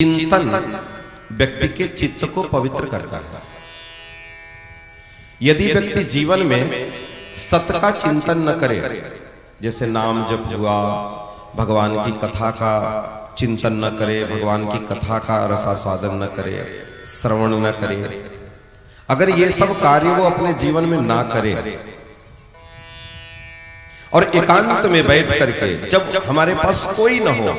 चिंतन व्यक्ति के चित्त को पवित्र करता है। यदि व्यक्ति जीवन में सत्य का चिंतन न करे, जैसे नाम जप हुआ, भगवान की कथा का चिंतन न करे, भगवान की कथा का रसास्वादन न करे, श्रवण न करे, अगर ये सब कार्य वो अपने जीवन में ना करे और एकांत में बैठ करके जब हमारे पास कोई न हो,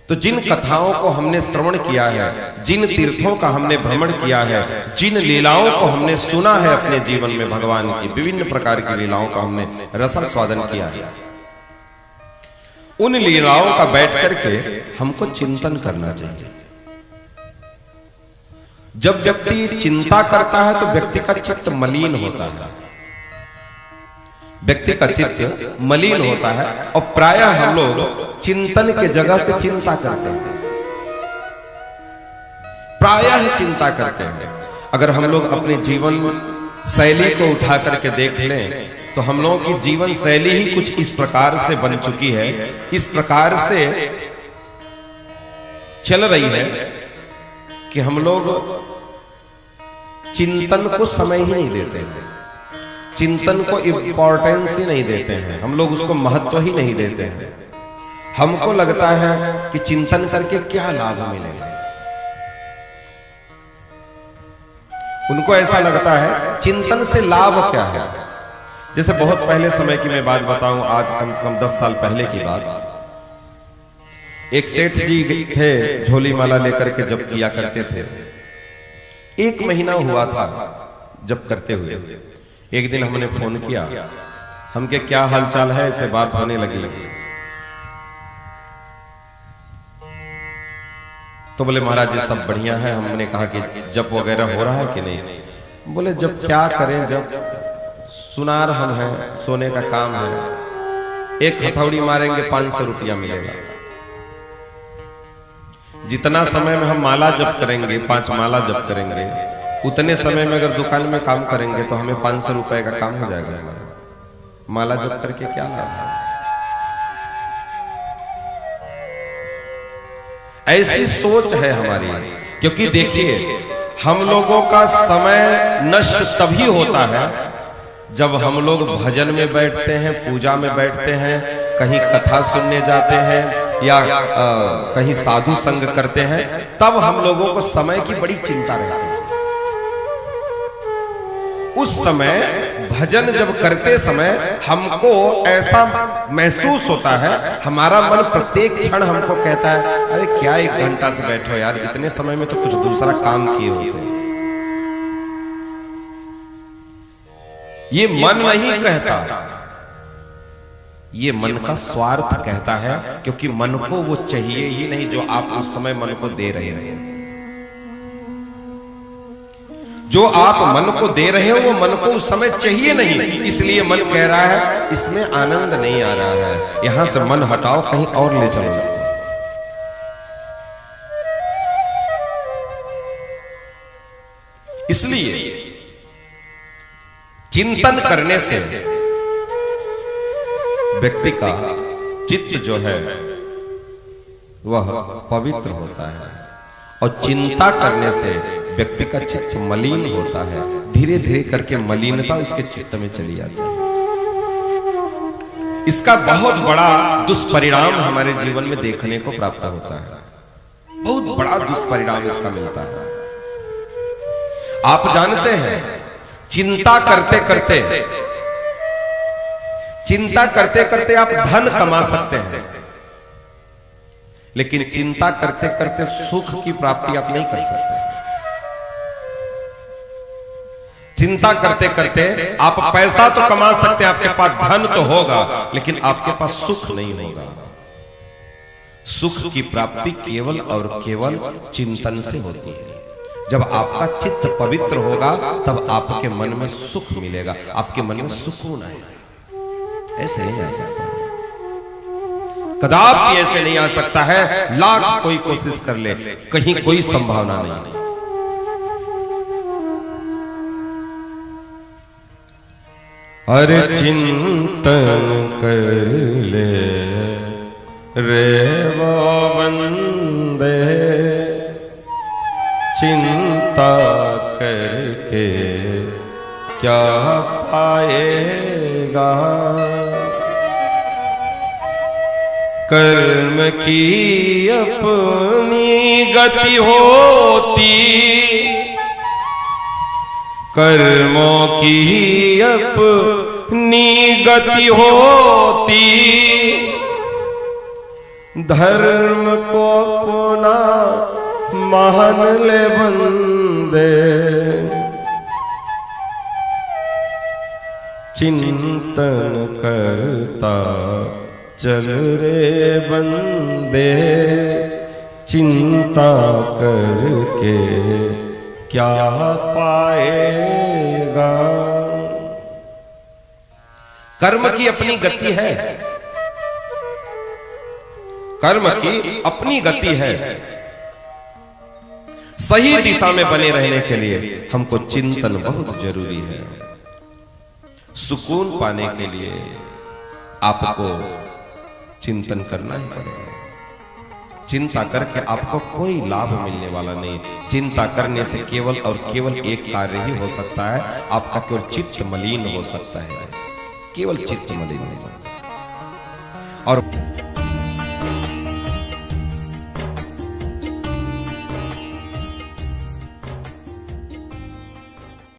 तो जिन कथाओं को हमने श्रवण किया है, जिन तीर्थों का हमने भ्रमण किया है, जिन लीलाओं को हमने सुना है अपने जीवन में, भगवान की विभिन्न प्रकार की लीलाओं का हमने रसास्वादन किया है, उन लीलाओं का बैठ करके हमको चिंतन करना चाहिए। जब व्यक्ति चिंता करता है तो व्यक्ति का चित्त मलिन होता है, व्यक्ति का चित्त मलिन होता है और प्रायः हम लोग चिंतन के जगह पे चिंता करते हैं, प्रायः चिंता करते हैं। अगर हम लोग अपने जीवन शैली को उठा करके देख लें तो हम लोगों की जीवन शैली ही कुछ इस प्रकार से बन चुकी है, इस प्रकार से चल रही है कि हम लोग चिंतन को समय ही नहीं देते हैं, चिंतन को इंपॉर्टेंस ही नहीं देते हैं, हम लोग उसको महत्व ही नहीं देते हैं। हमको लगता है कि चिंतन करके क्या लाभ मिलेगा, उनको ऐसा लगता है चिंतन से लाभ क्या है। जैसे बहुत पहले समय की मैं बात बताऊं, आज कम से कम 10 साल पहले की बात, एक सेठ जी थे, झोली माला लेकर के जब किया करते थे। 1 महीना हुआ था जब करते हुए। एक दिन हमने फोन किया, हमके क्या हालचाल है, ऐसे बात होने लगी। तो बोले महाराज जी सब बढ़िया है। हमने कहा कि जप वगैरह हो रहा है कि नहीं। बोले जब क्या करें, जब सुनार हम हैं, सोने का काम है, एक हथौड़ी मारेंगे 500 रुपया मिलेगा। जितना समय में हम माला जप करेंगे, 5 माला जप करेंगे, उतने समय में अगर दुकान में काम करेंगे तो हमें 500 रुपए का काम हो जाएगा। माला जप करके क्या लाभ है। ऐसी सोच है हमारी, क्योंकि देखिए हम लोगों का समय नष्ट तभी होता है जब हम लोग भजन में बैठते हैं, पूजा में बैठते हैं, कहीं कथा सुनने जाते हैं या कहीं साधु संग करते हैं, तब हम लोगों को समय की बड़ी चिंता रहती है। उस समय भजन जब करते समय हमको ऐसा महसूस होता है, हमारा मन प्रत्येक क्षण हमको कहता है अरे क्या 1 घंटा से बैठो यार, इतने समय में तो कुछ दूसरा काम किए होते। ये मन नहीं कहता, ये मन का स्वार्थ कहता है, क्योंकि मन को वो चाहिए ही नहीं जो आप उस समय मन को दे रहे हैं। जो आप मन को दे रहे हो वो मन को उस समय चाहिए नहीं, इसलिए मन कह रहा है इसमें आनंद नहीं आ रहा है, यहां से मन हटाओ, कहीं और ले चलो इसको। इसलिए चिंतन करने से व्यक्ति का चित्त जो है वह पवित्र होता है और चिंता करने से व्यक्ति का चित्त मलिन होता है। धीरे धीरे करके मलिनता उसके चित्त में चली जाती है। इसका बहुत बड़ा दुष्परिणाम हमारे जीवन में देखने को प्राप्त होता है, बहुत बड़ा दुष्परिणाम इसका मिलता है। आप जानते हैं चिंता करते करते आप धन कमा सकते हैं, लेकिन चिंता करते करते सुख की प्राप्ति आप नहीं कर सकते। चिंता करते करते आप पैसा तो कमा सकते हैं, आपके पास धन तो होगा, लेकिन आपके पास सुख नहीं होगा। सुख की प्राप्ति केवल और केवल चिंतन से होती है। जब आपका चित्त पवित्र होगा तब आपके मन में सुख मिलेगा, आपके मन में सुकून आएगा। ऐसे नहीं आ सकता, कदापि ऐसे नहीं आ सकता है। लाख कोई कोशिश कर ले, कहीं कोई संभावना नहीं। अरे चिंतन कर ले रे वो बंदे चिंता करके क्या पाएगा। कर्म की अपनी गति होती, कर्मों की अपनी गति होती, धर्म को पुनः मान ले बंदे, चिंतन करता चल रे बंदे, चिंता करके क्या पाएगा। कर्म की अपनी गति है, कर्म की अपनी गति है। सही दिशा में बने रहने के लिए हमको चिंतन बहुत जरूरी है। सुकून पाने के लिए आपको चिंतन करना ही पड़ेगा। चिंता करके आपको कोई लाभ मिलने वाला नहीं। चिंता करने से केवल और केवल एक कार्य ही हो सकता है, आपका केवल चित्त मलिन हो सकता है, केवल चित्त मलिन हो सकता है। और